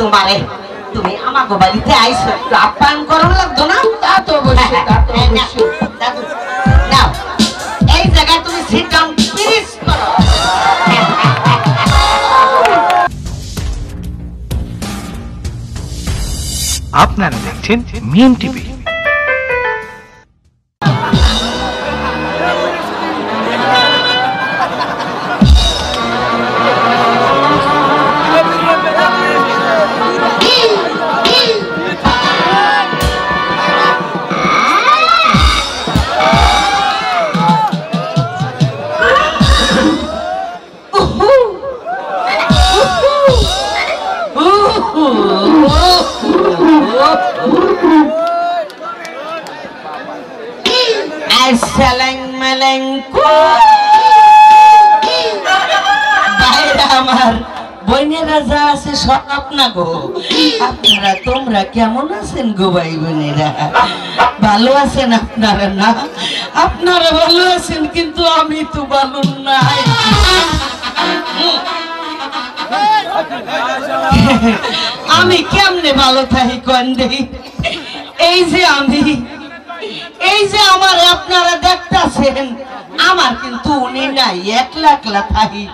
তোমারে তুমি আমাকে বাড়িতে আইছো একটু আপ্যায়ন করার লাগতো না? তা তো অবশ্যই, তা তো অবশ্যই। নাও এই জায়গায় তুমি সিট ডাউন প্লিজ করো। আপনারা দেখছেন মিম টিভি। আমার বোনেরা যা আছে সব আপনা গো। আপনারা তোমরা কেমন আছেন গো ভাই বোনেরা? ভালো আছেন আপনারা? না আপনারা ভালো আছেন, কিন্তু আমি তো ভালো নাই। আমি কেমনে ভালো থাকি কোন দেই? এই যে আমার আপনারা দেখতেছেন, আমার কিন্তু উনি নাই, একলা একলা থাকি,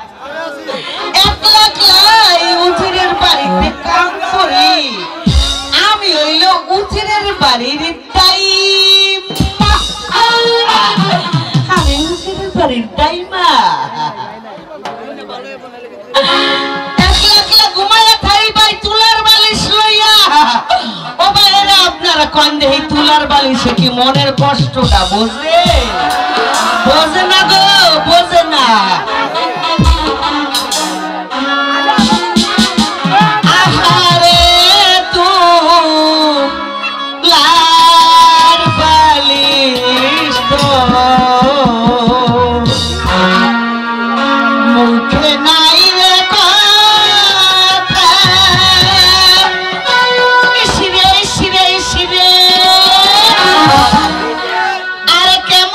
একলা একলাই উজিরের বাড়িতে কাম করি। আমি হইল উজিরের বাড়ির দাইমা, আমি উজিরের বাড়ির দাইমা। একলা একলা ঘুমাইয়া থাকি ভাই তুলার বালিশ লইয়া। ও ভাইরা আপনারা কোন দেই তুলার বালিশে কি মনের কষ্টটা বোঝে? বোঝে না গো, বোঝে না। আহারে তুলার বালিশ তো মুখে নাই রে কথা, শিরে শিরে শিরে। আর কেমন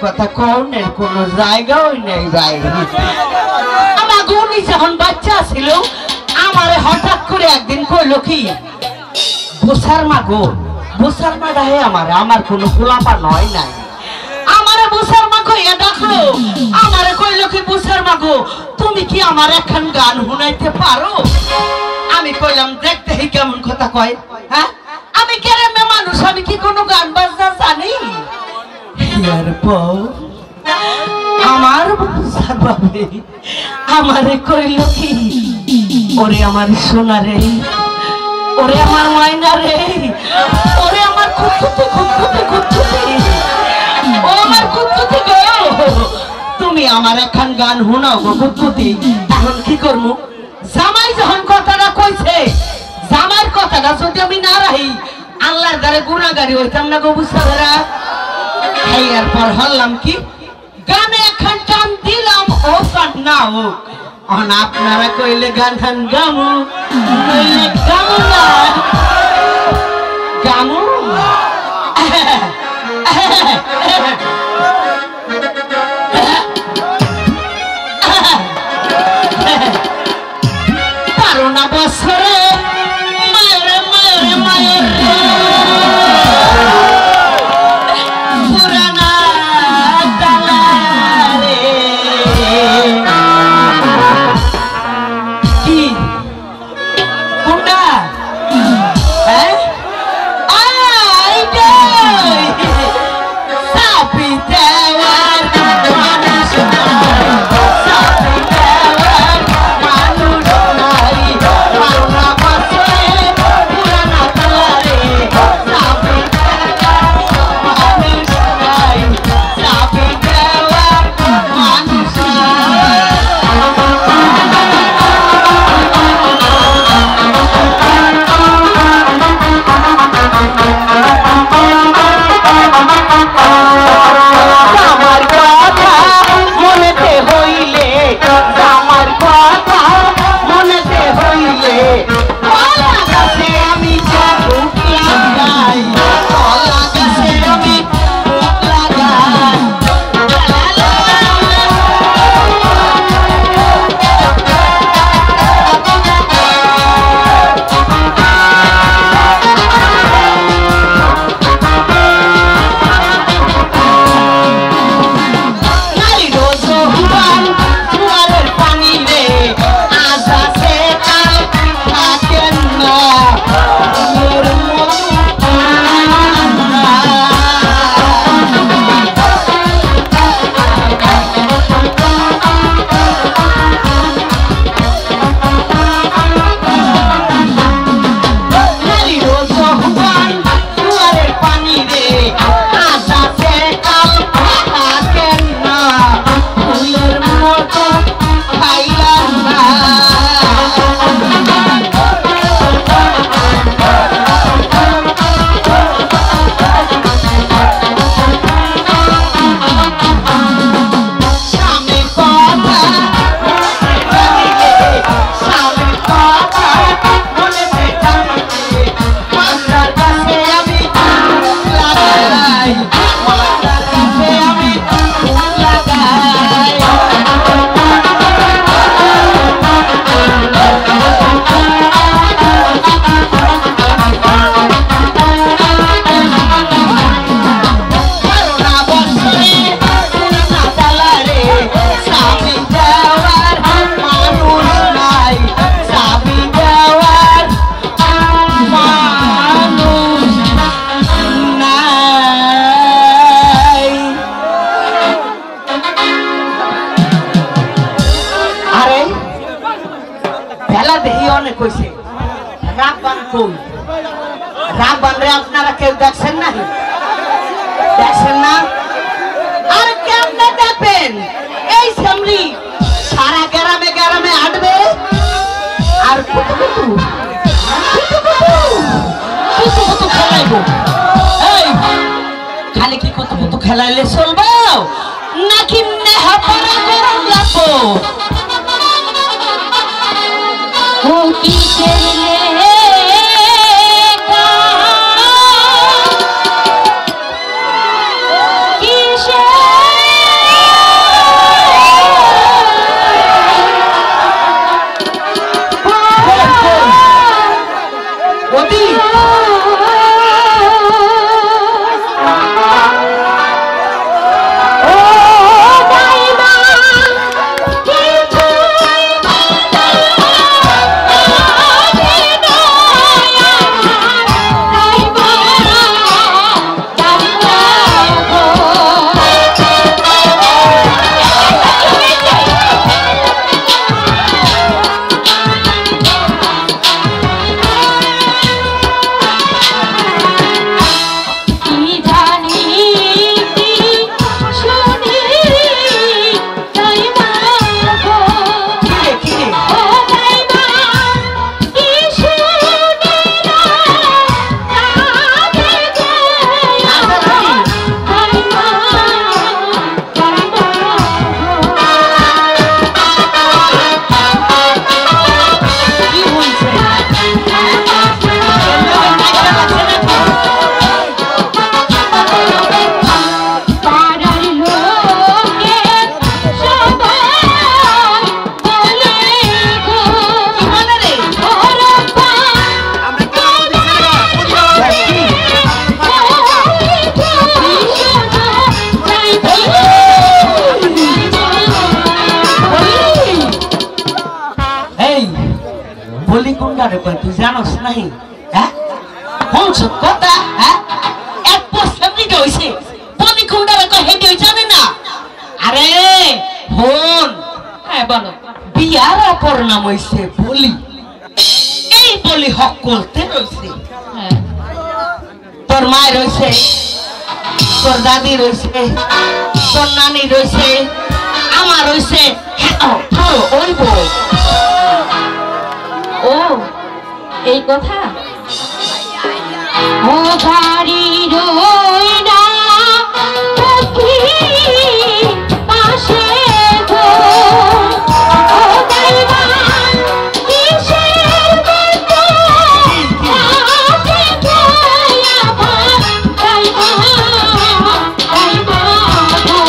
কথা কনের কোনো জায়গাও নেই ভাই। আমার গুনি যখন বাচ্চা ছিল আমারে হঠাৎ করে একদিন কইলো কি, বুসার মা গো, বুসার মা রাহে আমার কোনো গোলাপা নয় নাই। আমারে বুসার মা কইয়া ডাকলো, আমারে কইলো কি বুসার মা গো তুমি কি আমার এখন গান শুনাইতে পারো? আমি কইলাম দেখতে কেমন কথা কয়, হ্যাঁ আমি কেরামে মানুষ, আমি কি কোনো গান বাজনা জানি? এরপর আমার বুসার বাবা আমারে কইলো কি, ওরে আমার সোনা রে, ওরে আমার মাইনা রে, ওরে আমার কুতুতে কুতুতে কুতুতে, ও আমার কুতুতে গো, তুমি আমার এখন গান শোনাও গো কুতুতে। এখন কি করবো? জামাই যখন কথাটা কইছে, জামাইয়ের কথাটা যদি আমি না রাহি আল্লাহর দ্বারে গুণাগারি হইতাম না গো বুঝাবেরা। এরপর হলাম কি গানে এখন টান দিলাম, ও গান না হোক, আপনারা কইলে গান টান গামু, কইলে গামু না গামু। পারো না বছরে মায়ের মায়ের মায়ের পুরানা ডালারে কি কোনটা, হ্যাঁ আই গে সাপি দেওয়ার মানুষ নাই, সাপি দেওয়ার মানুষ নাই, পাওনা বছরে পুরানা ডালারে সাপি দেওয়ার মানুষ নাই, সাপি দেওয়ার মানুষ নাই। আমার কথা মনেতে হইলে, আমার কথা মনেতে হইলে, কলা গাছে আমি ফুক লাগাই, কলা গাছে আমি ফুক লাগাই। নারী রোজ হুবান জোয়ারের পানি রে, আজ আছে কাল থাকেন না, মোর মতো নারী রোজ হুবান জোয়ারের পানি রে, আজ আছে কাল থাকেন না, ফুলের মতো খাইলাম না। স্বামীর কথা জানিলে, স্বামীর কথা মনেতে জানিলে, মাতার কাছে আমি ফুল লাগাই, মাতার কাছে আমি ফুল লাগাই। করোনা বছরে পুরানা ডালারে সাবি দেওয়ার মানুষ নাই, সাবি দেওয়ার মানুষ নাই। আরে বেলা দেহি অনেক হয়েছে, রাব্বান কই? রাব্বান রে আপনারা কেউ দেখছেন না? দেখছেন না? আর কেমনে দেখবেন? এই সামরি সারা গ্রামে গ্রামে হাঁটবে আর কুতু কুতু কুতু কুতু কুতু কুতু খেলাইবো। এই খালি কি কুতু কুতু খেলাইলে চলবে নাকি নেহাপাড়া গরম লাগবো? ও কিসের লেখা, কিসের কুন্ডারে কয় তুই জানোস নাই? হ্যাঁ হংস কথা, হ্যাঁ 1% দিতে হইছে বলি কুন্ডারে কয় হেডি জানে না। আরে হন, হ্যাঁ বলো। বিয়ার অপর নাম হইছে বলি। এই বলি হক করতে রইছে। হ্যাঁ তোর মায়ের রইছে, তোর দাদি রইছে, তোর নানি রইছে, আমার রইছে, ওই বউ। ও এই কথা। ও বাড়ি রই না পাশে গো, ও দৈবান কিসের মতো আছে গো আমার দৈবান গো।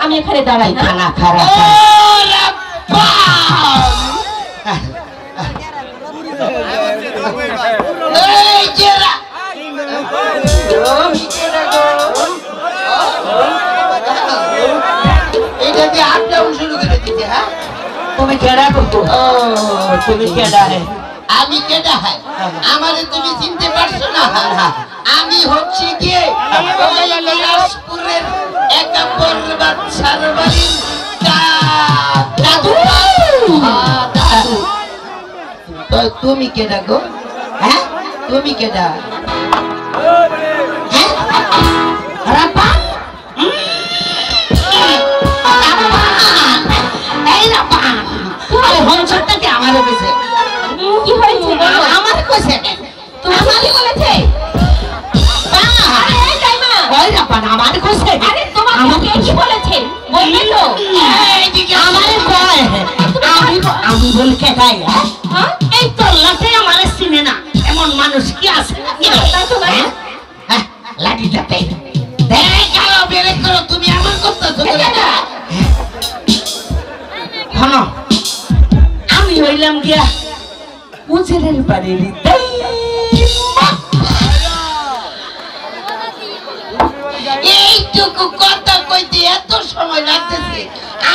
আমি এখানে দাঁড়াই না খারাপ। তুমি কেডা করতো? তুমি কেডা? আমি কেডা? হয় আমারে তুমি চিনতে পারছো না? আমি হচ্ছি কে বিলাসপুরের একা পর্বত সারবাড়ির দাদু। তুমি কেডা গো? হ্যাঁ তুমি কেডা? আমার কইছে কি হয়েছে? আমার কইছে তোমাকে বলেছে আমার কইছে। আরে তোমাকে কি বলেছে বলবে তো? আমারে কয় আমি বলি কেডাই? এই তল্লাতে আমারে চিনে না এমন মানুষ কি আছে? লাঠিটাতে দেখ ব্রেক করো, তুমি আমার করতেছো বলে না। শোনো, আমি হইলাম গিয়া উজিরের বাড়ির এইটুকু কথা কইতে এত সময় লাগতেছে,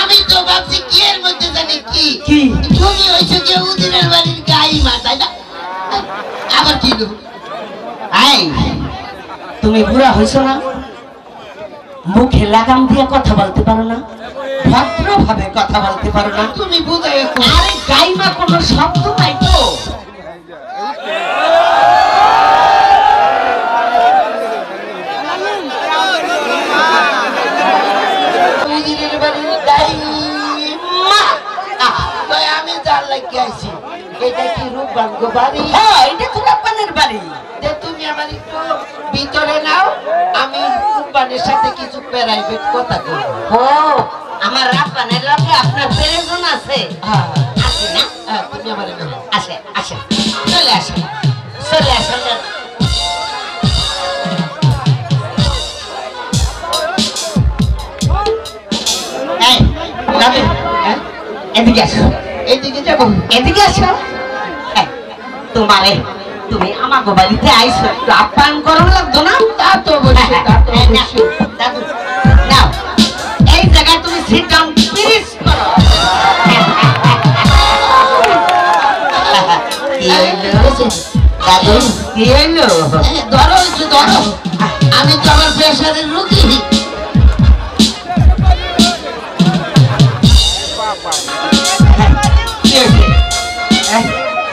আমি তো ভাবছি কি এর মধ্যে জানি কি কি? তুমি হইছো যে উদিনের বাড়ির গাই মা, তাই না? আবার কি গো? আই, তুমি বুড়া হইছো না? মুখে লাগাম দিয়ে কথা বলতে পারো না, ভদ্রভাবে কথা বলতে পারো না। তুমি বুঝাই আরে গাইমা কোনো শব্দ নাই তো। উদিনের বাড়ির গাই মা। তাই আমি যার লাগিয়ে আইছি, এটা কি রূপবান গো বাড়ি? হ্যাঁ, এটা তো রাব্বানের বাড়ি। যে তুমি আমার একটু ভিতরে নাও, আমি রূপবানের সাথে কিছু প্রাইভেট কথা বলবো। ও, আমার রাব্বানের লগে আপনার প্রেরণ আছে? হ্যাঁ আছে না? হ্যাঁ, তুমি আমার নাও। আসে, আসে, চলে আসেন, চলে আসেন। এই, দাদু, এদিকে আসো, এইদিকে যাবো। এদিকে আসো। তোমারে, তুমি আমাকে বাড়িতে আইসো, একটু আপ্যায়ন করা লাগতো না? তা তো অবশ্যই, তা তো অবশ্যই। দাদু, নাও, এই জায়গায় তুমি সিট ডাউন প্লিজ করো। কি হইলো? দাদু, কি হইলো? ধরো একটু ধরো, আমি তো আমার প্রেশারের রুগী। কি হইছে?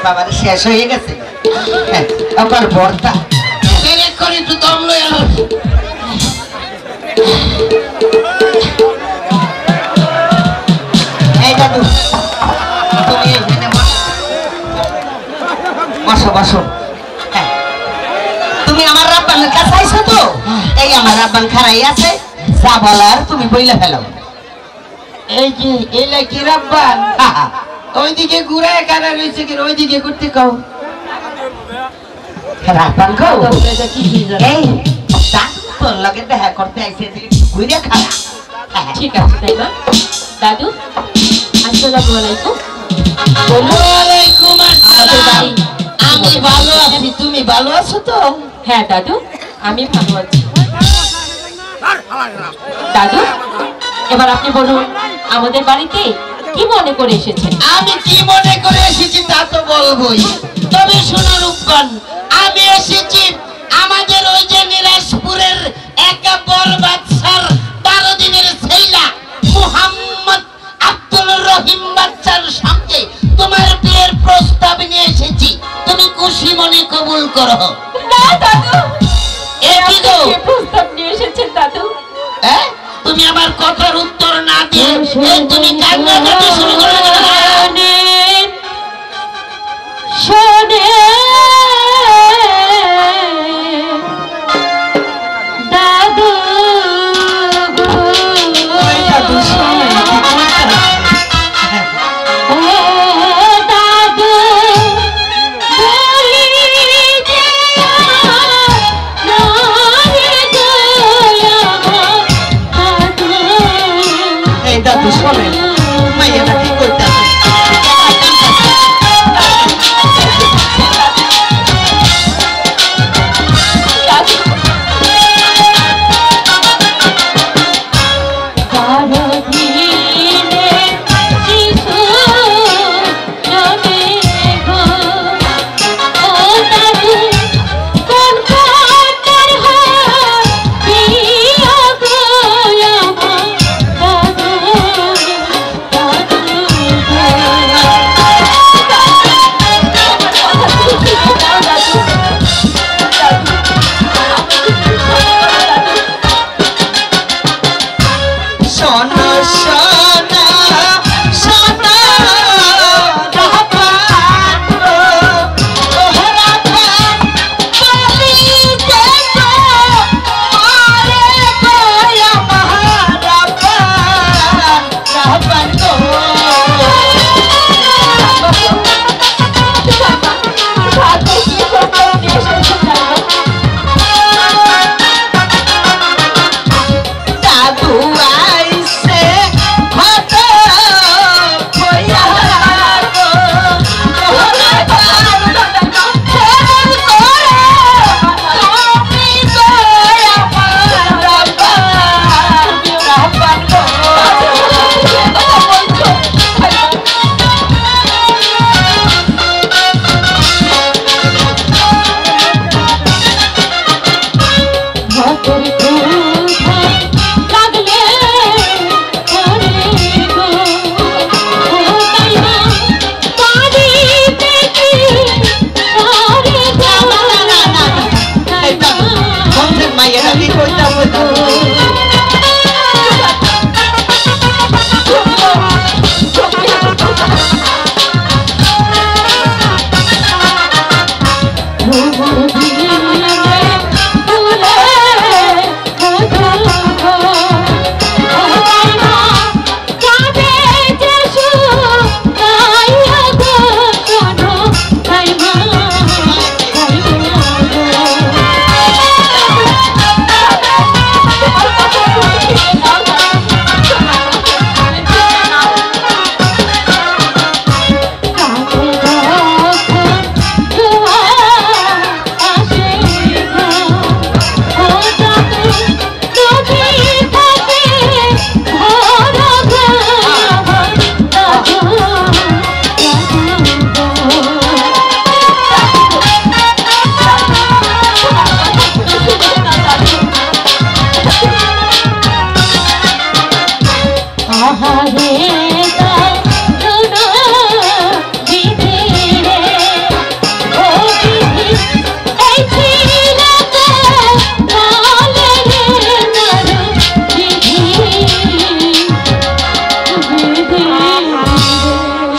বাবার শেষ হয়ে গেছে, আবার বর্তা। ব্রেক করে একটু দম লয়ে আনো। এই দাদু, তুমি এখানে বসো, বসো। হ্যাঁ, তুমি আমার রাব্বানের কাছে আইছো তো? এই আমার রাব্বান খারাই আছে, যা বলার তুমি বইলা ফেলো। এই যে এলা কি রাব্বান, ওইদিকে ঘুরায় কারা রয়েছে কি, ওইদিকে করতে কও। রাব্বান কও, এটা কি কি জানো? এই দাদু তোর লগে দেখা করতে আইছে, ঘুরে খারা। ঠিক আছে তাই না দাদু? আসসালামু আলাইকুম। ওয়ালাইকুম আমাদের আসসালাম। বাড়ি। আমি ভালো আছি, তুমি ভালো আছো তো? হ্যাঁ দাদু, আমি ভালো আছি। দাদু, এবার আপনি বলুন আমাদের বাড়িতে কি মনে করে এসেছেন? আমি কি মনে করে এসেছি তা তো বলবোই, তবে শোনো রূপবান, আমি এসেছি আমাদের ওই যে নিরাজপুরের একা বরবাদশার 12 দিনের ছেলা মুহাম্মদ আব্দুল রহিম বাচ্চার সঙ্গে তোমার বিয়ের প্রস্তাব নিয়ে এসেছি, তুমি খুশি মনে কবুল করো। না দাদু, এ কি গো? কি প্রস্তাব নিয়ে এসেছেন দাদু? হ্যাঁ, তুমি আমার কথার উত্তর না দিয়ে এই তুমি কান্না করতে শুরু করে দিলে। শোনেন, শোনেন দাদু গো। দাদু শোনেন, কি করছেন? ও দাদু, বলি যে নারে গো আমার দাদু। এই দাদু শোনেন, মাইয়াটা কি করতেছে? শোনো শোনো শোনো রাব্বান গো, ও রাব্বান, বলি যে গো, আরে গো আমার রাব্বান, রাব্বান গো।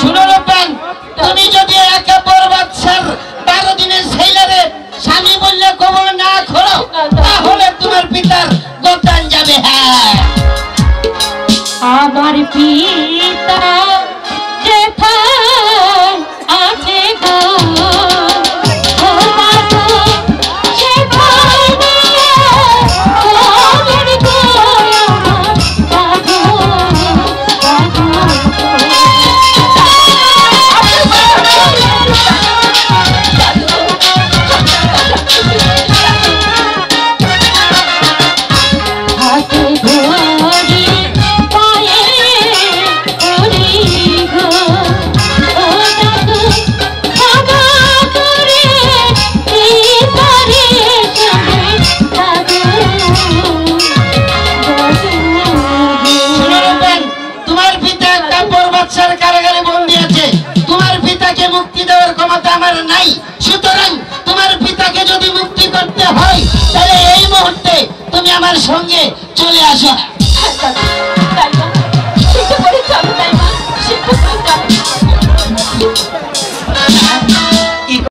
শুনো রূপবান, তুমি যদি একা বরবাদশার 12 দিনের ছেলেরে স্বামী বললে কবর না খোলো, তাহলে তোমার পিতার গতান যাবে। হ্যাঁ, আমার পিতা যেথায় আছে গো, ও দাদু সেথায় নিয়ে খবর গো আমার দাদু, হাতে ধরি পায়ে ধরি গো, ও দাদু ক্ষমা করে পিতারে সঙ্গে দাদু শুনো রূপবান, তোমার পিতা একটা বরবাদশার কারাগারে বন্দী আছে। তোমার পিতাকে মুক্তি দেওয়ার ক্ষমতা আমার নাই। সুতরাং তোমার পিতাকে যদি মুক্তি করতে হয়, তাহলে এই মুহূর্তে তুমি আমার সঙ্গে চলে আসো। তাই না? একটু পরে চলো তাই মা, সে কোথায় যাবে?